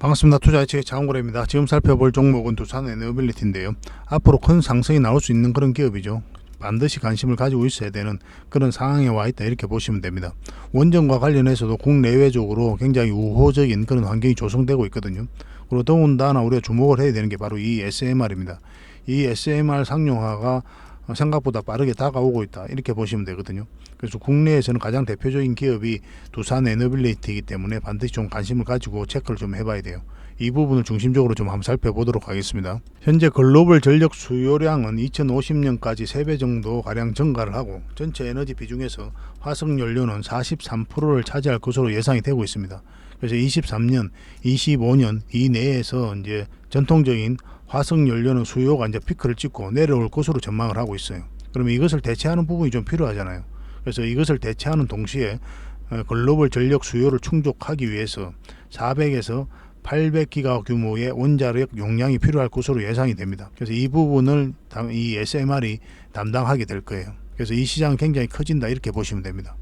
반갑습니다. 투자의측의 장원고래입니다. 지금 살펴볼 종목은 두산에너빌리티인데요. 앞으로 큰 상승이 나올 수 있는 그런 기업이죠. 반드시 관심을 가지고 있어야 되는 그런 상황에 와 있다, 이렇게 보시면 됩니다. 원전과 관련해서도 국내외적으로 굉장히 우호적인 그런 환경이 조성되고 있거든요. 그리고 더군다나 우리가 주목을 해야 되는 게 바로 이 SMR입니다. 이 SMR 상용화가 생각보다 빠르게 다가오고 있다, 이렇게 보시면 되거든요. 그래서 국내에서는 가장 대표적인 기업이 두산에너빌리티이기 때문에 반드시 좀 관심을 가지고 체크를 좀 해봐야 돼요. 이 부분을 중심적으로 좀 한번 살펴보도록 하겠습니다. 현재 글로벌 전력 수요량은 2050년까지 3배 정도 가량 증가를 하고, 전체 에너지 비중에서 화석연료는 43%를 차지할 것으로 예상이 되고 있습니다. 그래서 23년, 25년 이내에서 이제 전통적인 화석연료는 수요가 이제 피크를 찍고 내려올 것으로 전망을 하고 있어요. 그러면 이것을 대체하는 부분이 좀 필요하잖아요. 그래서 이것을 대체하는 동시에 글로벌 전력 수요를 충족하기 위해서 400에서 800기가 규모의 원자력 용량이 필요할 것으로 예상이 됩니다. 그래서 이 부분을 이 SMR이 담당하게 될 거예요. 그래서 이 시장은 굉장히 커진다, 이렇게 보시면 됩니다.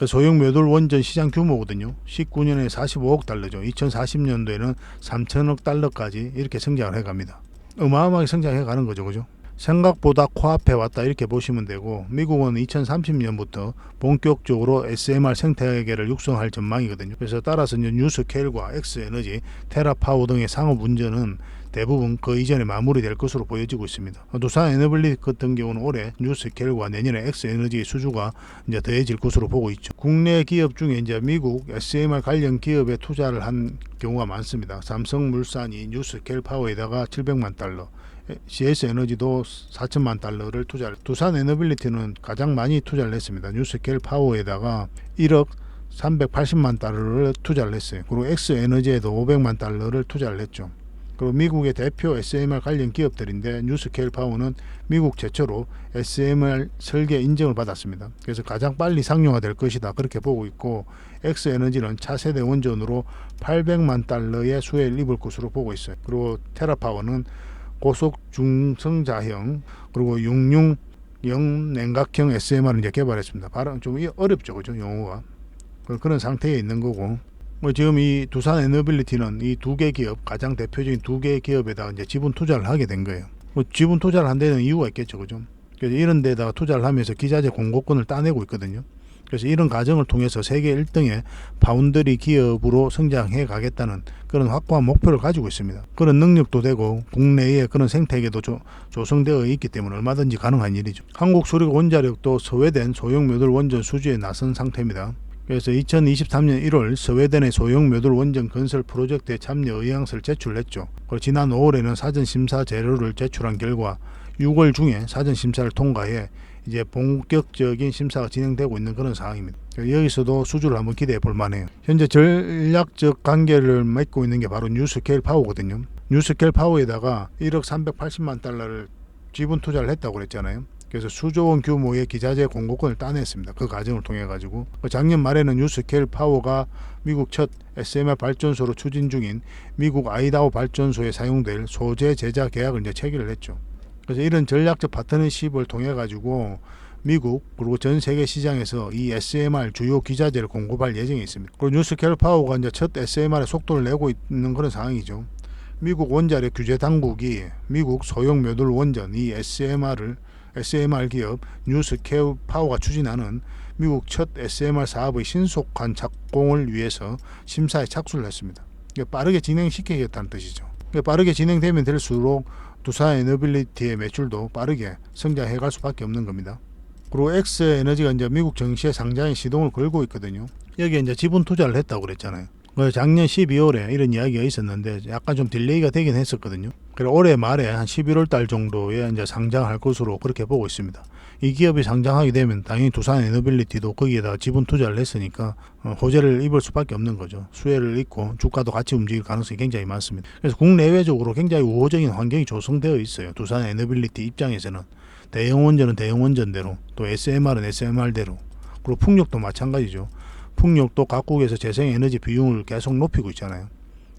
소형 묘돌 원전 시장 규모거든요. 19년에 45억 달러죠. 2040년도에는 3천억 달러까지 이렇게 성장을 해갑니다. 어마어마하게 성장해 가는 거죠, 그죠? 생각보다 코앞에 왔다, 이렇게 보시면 되고, 미국은 2030년부터 본격적으로 SMR 생태계를 육성할 전망이거든요. 그래서 따라서 뉴스케일과 엑스에너지, 테라파워 등의 상업 운전은 대부분 그 이전에 마무리될 것으로 보여지고 있습니다. 두산에너빌리티 같은 경우는 올해 뉴스케일과 내년에 엑스에너지 수주가 이제 더해질 것으로 보고 있죠. 국내 기업 중에 이제 미국 SMR 관련 기업에 투자를 한 경우가 많습니다. 삼성물산이 뉴스케일 파워에다가 700만 달러, CS에너지도 4천만 달러를 투자를, 두산에너빌리티는 가장 많이 투자를 했습니다. 뉴스케일 파워에다가 1억 380만 달러를 투자를 했어요. 그리고 엑스에너지에도 500만 달러를 투자를 했죠. 그리고 미국의 대표 SMR 관련 기업들인데, 뉴스케일 파워는 미국 최초로 SMR 설계 인증을 받았습니다. 그래서 가장 빨리 상용화될 것이다, 그렇게 보고 있고, 엑스에너지는 차세대 원전으로 800만 달러의 수혜를 입을 것으로 보고 있어요. 그리고 테라파워는 고속 중성자형 그리고 660 냉각형 SMR을 이제 개발했습니다. 발음 좀 어렵죠, 그죠, 용어가. 그런 상태에 있는 거고, 지금 이 두산에너빌리티는 이 두 개 기업, 가장 대표적인 두 개 기업에다가 이제 지분 투자를 하게 된 거예요. 지분 투자를 한 데는 이유가 있겠죠, 그죠? 그래서 이런 데다가 투자를 하면서 기자재 공급권을 따내고 있거든요. 그래서 이런 과정을 통해서 세계 1등의 파운드리 기업으로 성장해 가겠다는 그런 확고한 목표를 가지고 있습니다. 그런 능력도 되고 국내에 그런 생태계도 조성되어 있기 때문에 얼마든지 가능한 일이죠. 한국수력원자력도 스웨덴 소형 묘돌 원전 수주에 나선 상태입니다. 그래서 2023년 1월 스웨덴의 소형 묘돌 원전 건설 프로젝트에 참여 의향서를 제출했죠. 그리고 지난 5월에는 사전심사 재료를 제출한 결과 6월 중에 사전심사를 통과해 이제 본격적인 심사가 진행되고 있는 그런 상황입니다. 여기서도 수주를 한번 기대해 볼 만해요. 현재 전략적 관계를 맺고 있는 게 바로 뉴스케일 파워거든요. 뉴스케일 파워에다가 1억 380만 달러를 지분 투자를 했다고 그랬잖아요. 그래서 수조원 규모의 기자재 공급권을 따냈습니다. 그 과정을 통해 가지고 작년 말에는 뉴스케일 파워가 미국 첫 SMR 발전소로 추진 중인 미국 아이다호 발전소에 사용될 소재 제작 계약을 이제 체결을 했죠. 그래서 이런 전략적 파트너십을 통해 가지고 미국 그리고 전 세계 시장에서 이 SMR 주요 기자재를 공급할 예정이 있습니다. 그리고 뉴스케일 파워가 이제 첫 SMR의 속도를 내고 있는 그런 상황이죠. 미국 원자력 규제 당국이 미국 소형 묘돌 원전 이 SMR 기업 뉴스케일 파워가 추진하는 미국 첫 SMR 사업의 신속한 착공을 위해서 심사에 착수를 했습니다. 빠르게 진행시키겠다는 뜻이죠. 빠르게 진행되면 될수록 두산에너빌리티의 매출도 빠르게 성장해 갈 수밖에 없는 겁니다. 그리고 엑스에너지가 이제 미국 증시에 상장에 시동을 걸고 있거든요. 여기에 이제 지분 투자를 했다고 그랬잖아요. 작년 12월에 이런 이야기가 있었는데 약간 좀 딜레이가 되긴 했었거든요. 그래서 올해 말에 한 11월 달 정도에 이제 상장할 것으로 그렇게 보고 있습니다. 이 기업이 상장하게 되면 당연히 두산에너빌리티도 거기에다가 지분 투자를 했으니까 호재를 입을 수밖에 없는 거죠. 수혜를 입고 주가도 같이 움직일 가능성이 굉장히 많습니다. 그래서 국내외적으로 굉장히 우호적인 환경이 조성되어 있어요. 두산에너빌리티 입장에서는 대형 원전은 대형 원전대로, 또 SMR은 SMR대로, 그리고 풍력도 마찬가지죠. 풍력도 각국에서 재생에너지 비용을 계속 높이고 있잖아요.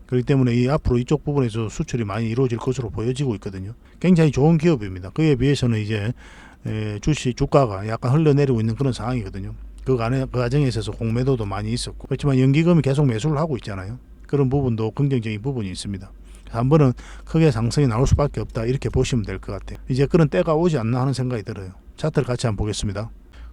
그렇기 때문에 이 앞으로 이쪽 부분에서 수출이 많이 이루어질 것으로 보여지고 있거든요. 굉장히 좋은 기업입니다. 그에 비해서는 이제 주가가 약간 흘러내리고 있는 그런 상황이거든요. 그 과정에 있어서 공매도도 많이 있었고, 그렇지만 연기금이 계속 매수를 하고 있잖아요. 그런 부분도 긍정적인 부분이 있습니다. 한 번은 크게 상승이 나올 수밖에 없다 이렇게 보시면 될 것 같아요. 이제 그런 때가 오지 않나 하는 생각이 들어요. 차트를 같이 한번 보겠습니다.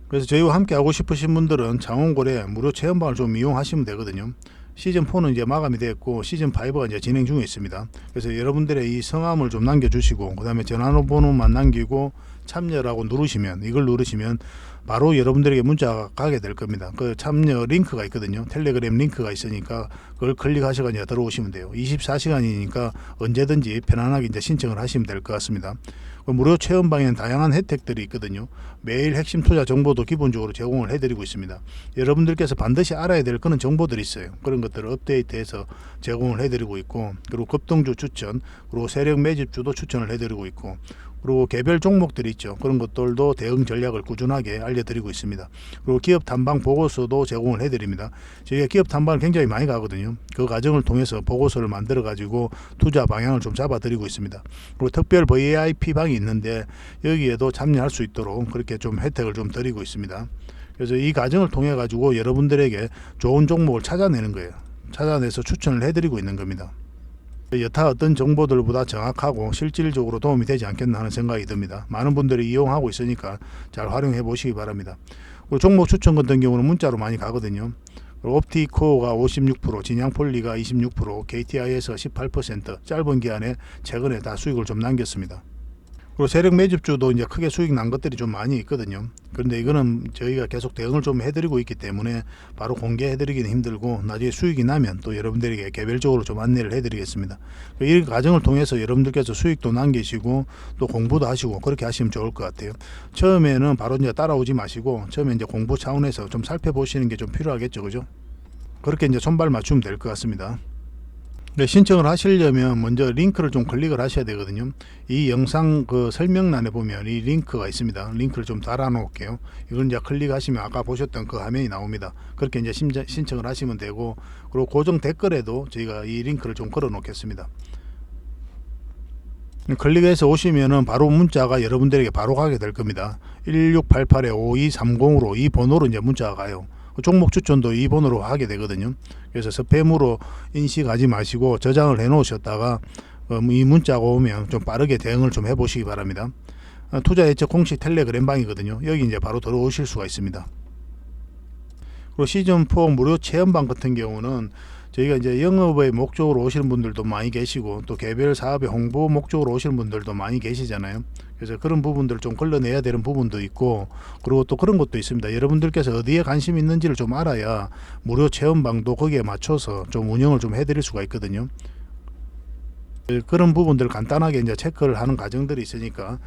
그래서 저희와 함께 하고 싶으신 분들은 장원고래 무료 체험방을 좀 이용하시면 되거든요. 시즌4는 이제 마감이 됐고 시즌5가 이제 진행 중에 있습니다. 그래서 여러분들의 이 성함을 좀 남겨주시고 그 다음에 전화번호만 남기고 참여라고 누르시면, 이걸 누르시면 바로 여러분들에게 문자가 가게 될 겁니다. 그 참여 링크가 있거든요. 텔레그램 링크가 있으니까 그걸 클릭하셔서 이제 들어오시면 돼요. 24시간이니까 언제든지 편안하게 이제 신청을 하시면 될 것 같습니다. 무료 체험방에는 다양한 혜택들이 있거든요. 매일 핵심 투자 정보도 기본적으로 제공을 해드리고 있습니다. 여러분들께서 반드시 알아야 될 그런 정보들이 있어요. 그런 것들을 업데이트해서 제공을 해드리고 있고, 그리고 급등주 추천, 그리고 세력 매집주도 추천을 해드리고 있고, 그리고 개별 종목들이 있죠. 그런 것들도 대응 전략을 꾸준하게 알려드리고 있습니다. 그리고 기업 탐방 보고서도 제공을 해드립니다. 저희가 기업 탐방을 굉장히 많이 가거든요. 그 과정을 통해서 보고서를 만들어 가지고 투자 방향을 좀 잡아드리고 있습니다. 그리고 특별 VIP 방이 있는데 여기에도 참여할 수 있도록 그렇게 좀 혜택을 좀 드리고 있습니다. 그래서 이 과정을 통해 가지고 여러분들에게 좋은 종목을 찾아내는 거예요. 찾아내서 추천을 해드리고 있는 겁니다. 여타 어떤 정보들보다 정확하고 실질적으로 도움이 되지 않겠나 하는 생각이 듭니다. 많은 분들이 이용하고 있으니까 잘 활용해 보시기 바랍니다. 그리고 종목 추천 같은 경우는 문자로 많이 가거든요. 옵티코어가 56%, 진양폴리가 26%, KTI에서 18%, 짧은 기간에 최근에 다 수익을 좀 남겼습니다. 그리고 세력 매집주도 이제 크게 수익 난 것들이 좀 많이 있거든요. 그런데 이거는 저희가 계속 대응을 좀 해드리고 있기 때문에 바로 공개해드리기는 힘들고, 나중에 수익이 나면 또 여러분들에게 개별적으로 좀 안내를 해드리겠습니다. 이 과정을 통해서 여러분들께서 수익도 남기시고 또 공부도 하시고 그렇게 하시면 좋을 것 같아요. 처음에는 바로 이제 따라오지 마시고 처음에 이제 공부 차원에서 좀 살펴보시는 게 좀 필요하겠죠, 그죠? 그렇게 이제 손발 맞추면 될 것 같습니다. 신청을 하시려면 먼저 링크를 좀 클릭을 하셔야 되거든요. 이 영상 그 설명란에 보면 이 링크가 있습니다. 링크를 좀 달아 놓을게요. 이걸 이제 클릭하시면 아까 보셨던 그 화면이 나옵니다. 그렇게 이제 신청을 하시면 되고, 그리고 고정 댓글에도 저희가 이 링크를 좀 걸어 놓겠습니다. 클릭해서 오시면은 바로 문자가 여러분들에게 바로 가게 될 겁니다. 1688-5230으로 이 번호로 이제 문자가 가요. 종목 추천도 이 번호로 하게 되거든요. 그래서 스팸으로 인식하지 마시고 저장을 해 놓으셨다가 이 문자가 오면 좀 빠르게 대응을 좀 해 보시기 바랍니다. 투자 예측 공식 텔레그램 방이거든요. 여기 이제 바로 들어오실 수가 있습니다. 그리고 시즌4 무료 체험방 같은 경우는 저희가 이제 영업의 목적으로 오시는 분들도 많이 계시고 또 개별 사업의 홍보 목적으로 오시는 분들도 많이 계시잖아요. 그래서 그런 부분들을 좀 걸러내야 되는 부분도 있고, 그리고 또 그런 것도 있습니다. 여러분들께서 어디에 관심이 있는지를 좀 알아야 무료 체험방도 거기에 맞춰서 좀 운영을 좀 해드릴 수가 있거든요. 그런 부분들 간단하게 이제 체크를 하는 과정들이 있으니까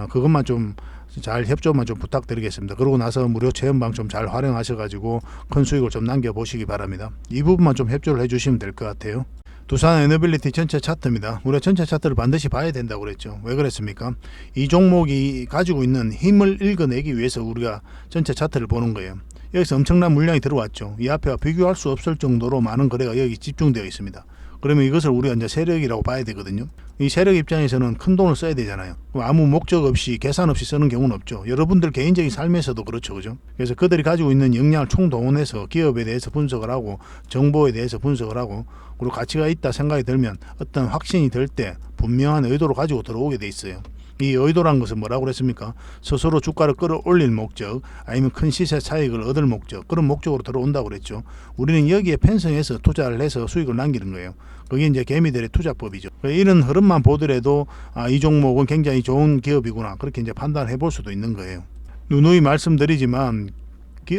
그것만 좀 잘 협조만 좀 부탁드리겠습니다. 그러고 나서 무료 체험방 좀 잘 활용하셔 가지고 큰 수익을 좀 남겨 보시기 바랍니다. 이 부분만 좀 협조를 해 주시면 될 것 같아요. 두산 에너빌리티 전체 차트입니다. 우리가 전체 차트를 반드시 봐야 된다고 그랬죠. 왜 그랬습니까? 이 종목이 가지고 있는 힘을 읽어내기 위해서 우리가 전체 차트를 보는 거예요. 여기서 엄청난 물량이 들어왔죠. 이 앞에와 비교할 수 없을 정도로 많은 거래가 여기 집중되어 있습니다. 그러면 이것을 우리가 이제 세력이라고 봐야 되거든요. 이 세력 입장에서는 큰 돈을 써야 되잖아요. 아무 목적 없이 계산 없이 쓰는 경우는 없죠. 여러분들 개인적인 삶에서도 그렇죠, 그죠? 그래서 그들이 가지고 있는 역량을 총동원해서 기업에 대해서 분석을 하고 정보에 대해서 분석을 하고, 그리고 가치가 있다 생각이 들면 어떤 확신이 들 때 분명한 의도로 가지고 들어오게 돼 있어요. 이 의도란 것은 뭐라고 그랬습니까? 스스로 주가를 끌어올릴 목적, 아니면 큰 시세 차익을 얻을 목적, 그런 목적으로 들어온다고 그랬죠. 우리는 여기에 편성해서 투자를 해서 수익을 남기는 거예요. 그게 이제 개미들의 투자법이죠. 이런 흐름만 보더라도 이 종목은 굉장히 좋은 기업이구나, 그렇게 이제 판단해 볼 수도 있는 거예요. 누누이 말씀드리지만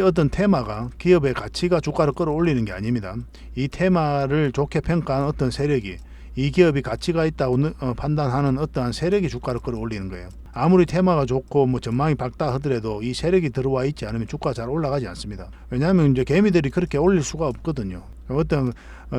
어떤 테마가 기업의 가치가 주가를 끌어올리는 게 아닙니다. 이 테마를 좋게 평가한 어떤 세력이 이 기업이 가치가 있다고 판단하는 어떠한 세력이 주가를 끌어올리는 거예요. 아무리 테마가 좋고 뭐 전망이 밝다 하더라도 이 세력이 들어와 있지 않으면 주가가 잘 올라가지 않습니다. 왜냐하면 이제 개미들이 그렇게 올릴 수가 없거든요. 어떤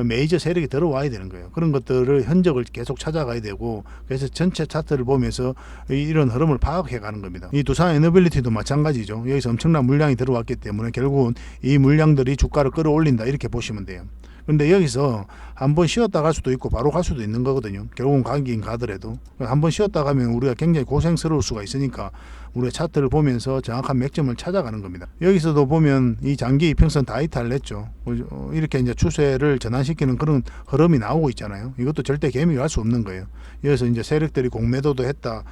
메이저 세력이 들어와야 되는 거예요. 그런 것들을 흔적을 계속 찾아가야 되고, 그래서 전체 차트를 보면서 이런 흐름을 파악해 가는 겁니다. 이 두산 에너빌리티도 마찬가지죠. 여기서 엄청난 물량이 들어왔기 때문에 결국은 이 물량들이 주가를 끌어올린다, 이렇게 보시면 돼요. 근데 여기서 한번 쉬었다 갈 수도 있고 바로 갈 수도 있는 거거든요. 결국은 가긴 가더라도 한번 쉬었다 가면 우리가 굉장히 고생스러울 수가 있으니까 우리가 차트를 보면서 정확한 맥점을 찾아가는 겁니다. 여기서도 보면 이 장기 이평선 다 이탈을 했죠. 이렇게 이제 추세를 전환시키는 그런 흐름이 나오고 있잖아요. 이것도 절대 개미가 할 수 없는 거예요. 여기서 이제 세력들이 공매도도 했다.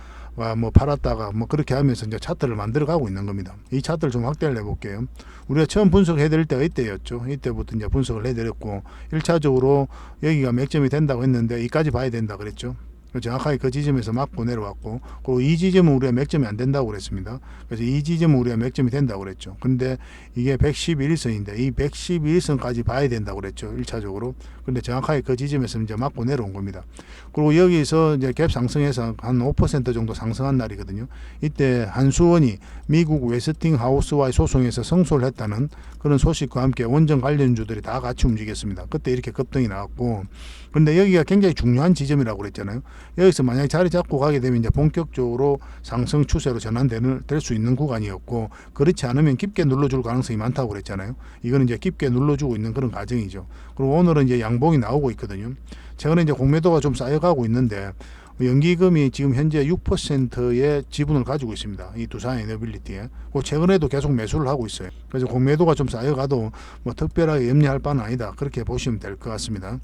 뭐 팔았다가 뭐 그렇게 하면서 이제 차트를 만들어 가고 있는 겁니다. 이 차트를 좀 확대를 해볼게요. 우리가 처음 분석해 드릴 때가 이때였죠. 이때부터 이제 분석을 해 드렸고 1차적으로 여기가 맥점이 된다고 했는데 이까지 봐야 된다 그랬죠. 정확하게 그 지점에서 맞고 내려왔고, 그리고 이 지점은 우리가 맥점이 안 된다고 그랬습니다. 그래서 이 지점은 우리가 맥점이 된다고 그랬죠. 근데 이게 111선인데 이 111선까지 봐야 된다고 그랬죠. 1차적으로. 근데 정확하게 그 지점에서 이제 맞고 내려온 겁니다. 그리고 여기서 이제 갭 상승해서 한 5% 정도 상승한 날이거든요. 이때 한수원이 미국 웨스팅하우스와의 소송에서 승소를 했다는 그런 소식과 함께 원전 관련주들이 다 같이 움직였습니다. 그때 이렇게 급등이 나왔고, 근데 여기가 굉장히 중요한 지점이라고 그랬잖아요. 여기서 만약에 자리 잡고 가게 되면 이제 본격적으로 상승 추세로 전환될 수 있는 구간이었고, 그렇지 않으면 깊게 눌러줄 가능성이 많다고 그랬잖아요. 이거는 이제 깊게 눌러주고 있는 그런 과정이죠. 그리고 오늘은 이제 양봉이 나오고 있거든요. 최근에 이제 공매도가 좀 쌓여가고 있는데, 연기금이 지금 현재 6%의 지분을 가지고 있습니다. 이 두산 에너빌리티에. 최근에도 계속 매수를 하고 있어요. 그래서 공매도가 좀 쌓여가도 뭐 특별하게 염려할 바는 아니다. 그렇게 보시면 될 것 같습니다.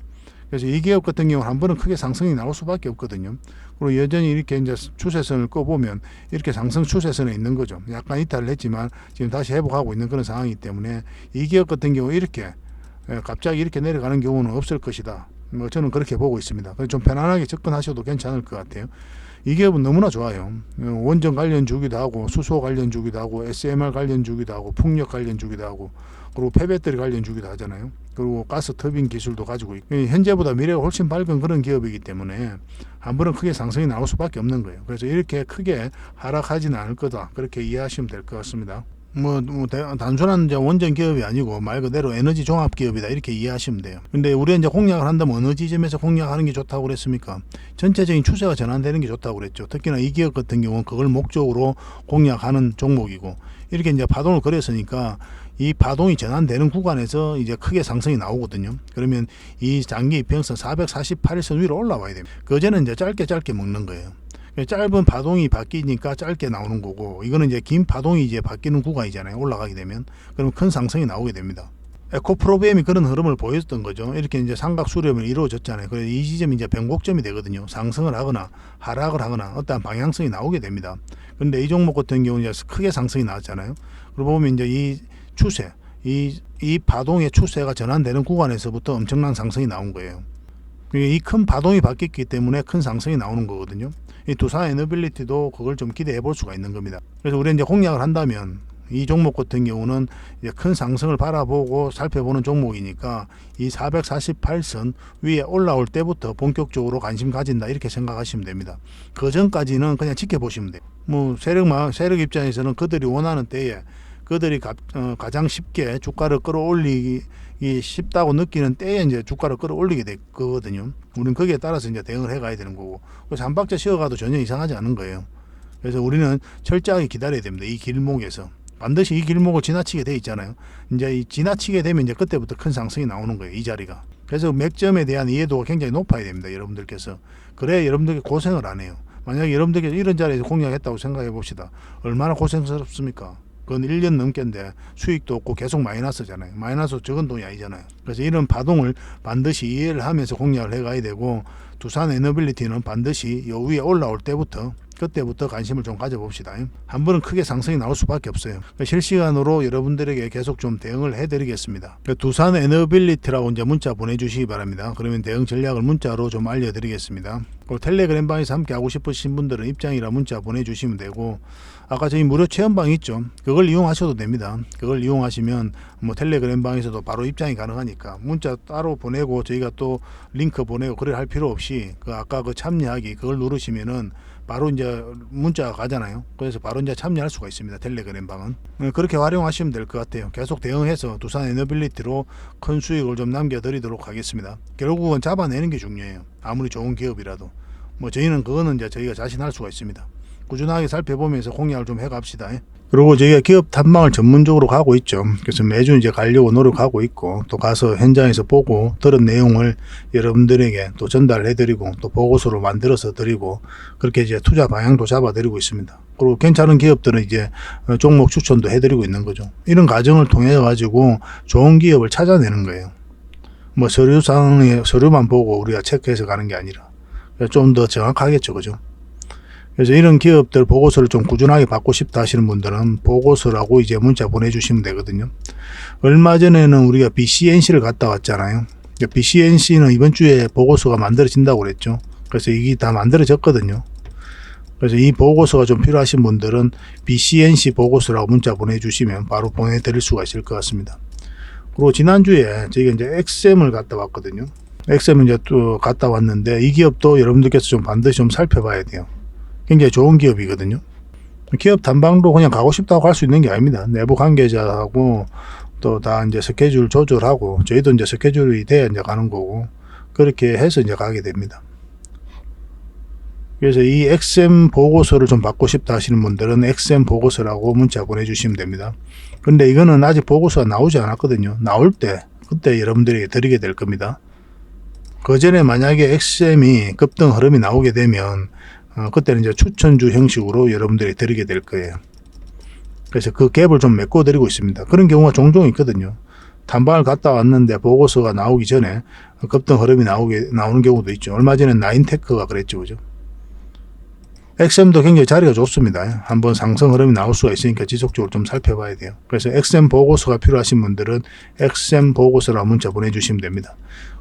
그래서 이 기업 같은 경우는 한 번은 크게 상승이 나올 수밖에 없거든요. 그리고 여전히 이렇게 이제 추세선을 꺼보면 이렇게 상승 추세선에 있는 거죠. 약간 이탈을 했지만 지금 다시 회복하고 있는 그런 상황이기 때문에 이 기업 같은 경우 이렇게 갑자기 이렇게 내려가는 경우는 없을 것이다. 뭐 저는 그렇게 보고 있습니다. 그래서 좀 편안하게 접근하셔도 괜찮을 것 같아요. 이 기업은 너무나 좋아요. 원전 관련 주기도 하고, 수소 관련 주기도 하고, SMR 관련 주기도 하고, 풍력 관련 주기도 하고, 그리고 폐배터리 관련 주기도 하잖아요. 그리고 가스 터빈 기술도 가지고 있고, 현재보다 미래가 훨씬 밝은 그런 기업이기 때문에 한 번은 크게 상승이 나올 수밖에 없는 거예요. 그래서 이렇게 크게 하락하지는 않을 거다. 그렇게 이해하시면 될 것 같습니다. 단순한 이제 원전 기업이 아니고 말 그대로 에너지 종합 기업이다 이렇게 이해하시면 돼요. 근데 우리가 이제 공략을 한다면 어느 지점에서 공략하는 게 좋다고 그랬습니까? 전체적인 추세가 전환되는 게 좋다고 그랬죠. 특히나 이 기업 같은 경우는 그걸 목적으로 공략하는 종목이고, 이렇게 이제 파동을 그렸으니까 이 파동이 전환되는 구간에서 이제 크게 상승이 나오거든요. 그러면 이 장기 이평선 448선 위로 올라와야 됩니다. 그전에는 이제 짧게 먹는 거예요. 짧은 파동이 바뀌니까 짧게 나오는 거고, 이거는 이제 긴 파동이 이제 바뀌는 구간이잖아요. 올라가게 되면. 그럼 큰 상승이 나오게 됩니다. 에코프로비엠이 그런 흐름을 보였던 거죠. 이렇게 이제 삼각 수렴이 이루어졌잖아요. 그래서 이 지점이 이제 변곡점이 되거든요. 상승을 하거나 하락을 하거나 어떠한 방향성이 나오게 됩니다. 그런데 이 종목 같은 경우는 이제 크게 상승이 나왔잖아요. 그러고 보면 이제 이 추세, 이 파동의 추세가 전환되는 구간에서부터 엄청난 상승이 나온 거예요. 이 큰 파동이 바뀌었기 때문에 큰 상승이 나오는 거거든요. 이 두산 에너빌리티도 그걸 좀 기대해 볼 수가 있는 겁니다. 그래서 우리가 이제 공략을 한다면 이 종목 같은 경우는 이제 큰 상승을 바라보고 살펴보는 종목이니까 이 448선 위에 올라올 때부터 본격적으로 관심 가진다 이렇게 생각하시면 됩니다. 그 전까지는 그냥 지켜보시면 돼요. 뭐 세력 입장에서는 그들이 원하는 때에 그들이 가장 쉽게 주가를 끌어올리기 쉽다고 느끼는 때에 이제 주가를 끌어올리게 될 거거든요. 우리는 거기에 따라서 이제 대응을 해가야 되는 거고, 그래서 한 박자 쉬어가도 전혀 이상하지 않은 거예요. 그래서 우리는 철저하게 기다려야 됩니다. 이 길목에서 반드시 이 길목을 지나치게 돼 있잖아요. 이제 이 지나치게 되면 이제 그때부터 큰 상승이 나오는 거예요. 이 자리가. 그래서 맥점에 대한 이해도가 굉장히 높아야 됩니다. 여러분들께서. 그래야 여러분들이 고생을 안 해요. 만약에 여러분들께서 이런 자리에서 공략했다고 생각해 봅시다. 얼마나 고생스럽습니까? 그건 1년 넘겠는데 수익도 없고 계속 마이너스잖아요. 마이너스 적은 돈이 아니잖아요. 그래서 이런 파동을 반드시 이해를 하면서 공략을 해가야 되고, 두산 에너빌리티는 반드시 요 위에 올라올 때부터 그때부터 관심을 좀 가져봅시다. 한 번은 크게 상승이 나올 수밖에 없어요. 실시간으로 여러분들에게 계속 좀 대응을 해드리겠습니다. 두산 에너빌리티라고 이제 문자 보내주시기 바랍니다. 그러면 대응 전략을 문자로 좀 알려드리겠습니다. 그리고 텔레그램 방에서 함께 하고 싶으신 분들은 입장이라 문자 보내주시면 되고, 아까 저희 무료 체험방 있죠. 그걸 이용하셔도 됩니다. 그걸 이용하시면 뭐 텔레그램 방에서도 바로 입장이 가능하니까 문자 따로 보내고 저희가 또 링크 보내고 그래 할 필요 없이 아까 그 참여하기 그걸 누르시면은 바로 이제 문자가 가잖아요. 그래서 바로 이제 참여할 수가 있습니다. 텔레그램 방은. 그렇게 활용하시면 될 것 같아요. 계속 대응해서 두산 에너빌리티로 큰 수익을 좀 남겨드리도록 하겠습니다. 결국은 잡아내는 게 중요해요. 아무리 좋은 기업이라도. 뭐 저희는 그거는 이제 저희가 자신할 수가 있습니다. 꾸준하게 살펴보면서 공략을 좀 해갑시다. 그리고 저희가 기업 탐방을 전문적으로 가고 있죠. 그래서 매주 이제 가려고 노력하고 있고, 또 가서 현장에서 보고 들은 내용을 여러분들에게 또 전달해드리고, 또 보고서로 만들어서 드리고, 그렇게 이제 투자 방향도 잡아드리고 있습니다. 그리고 괜찮은 기업들은 이제 종목 추천도 해드리고 있는 거죠. 이런 과정을 통해 가지고 좋은 기업을 찾아내는 거예요. 뭐 서류만 보고 우리가 체크해서 가는 게 아니라 좀 더 정확하겠죠, 그죠? 그래서 이런 기업들 보고서를 좀 꾸준하게 받고 싶다 하시는 분들은 보고서라고 이제 문자 보내주시면 되거든요. 얼마 전에는 우리가 BCNC를 갔다 왔잖아요. BCNC는 이번 주에 보고서가 만들어진다고 그랬죠. 그래서 이게 다 만들어졌거든요. 그래서 이 보고서가 좀 필요하신 분들은 BCNC 보고서라고 문자 보내주시면 바로 보내드릴 수가 있을 것 같습니다. 그리고 지난주에 저희가 이제 엑셈을 갔다 왔거든요. 엑셈을 이제 또 갔다 왔는데 이 기업도 여러분들께서 좀 반드시 좀 살펴봐야 돼요. 굉장히 좋은 기업이거든요. 기업 탐방도 그냥 가고 싶다고 할 수 있는 게 아닙니다. 내부 관계자하고 또 다 이제 스케줄 조절하고 저희도 이제 스케줄이 돼야 이제 가는 거고 그렇게 해서 이제 가게 됩니다. 그래서 이 엑셈 보고서를 좀 받고 싶다 하시는 분들은 엑셈 보고서라고 문자 보내주시면 됩니다. 근데 이거는 아직 보고서가 나오지 않았거든요. 나올 때 그때 여러분들에게 드리게 될 겁니다. 그 전에 만약에 엑셈이 급등 흐름이 나오게 되면 그때는 이제 추천주 형식으로 여러분들이 드리게 될 거예요. 그래서 그 갭을 좀 메꿔 드리고 있습니다. 그런 경우가 종종 있거든요. 탐방을 갔다 왔는데 보고서가 나오기 전에 급등 흐름이 나오는 경우도 있죠. 얼마 전에 나인테크가 그랬죠, 그죠? 엑셈도 굉장히 자리가 좋습니다. 한번 상승 흐름이 나올 수가 있으니까 지속적으로 좀 살펴봐야 돼요. 그래서 엑셈 보고서가 필요하신 분들은 엑셈 보고서라고 문자 보내주시면 됩니다.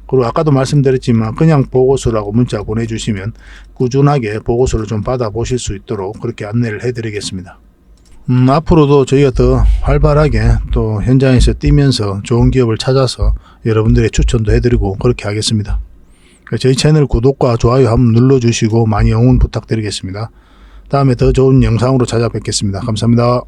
그리고 아까도 말씀드렸지만 그냥 보고서라고 문자 보내주시면 꾸준하게 보고서를 좀 받아보실 수 있도록 그렇게 안내를 해드리겠습니다. 앞으로도 저희가 더 활발하게 또 현장에서 뛰면서 좋은 기업을 찾아서 여러분들의 추천도 해드리고 그렇게 하겠습니다. 저희 채널 구독과 좋아요 한번 눌러주시고 많이 응원 부탁드리겠습니다. 다음에 더 좋은 영상으로 찾아뵙겠습니다. 감사합니다.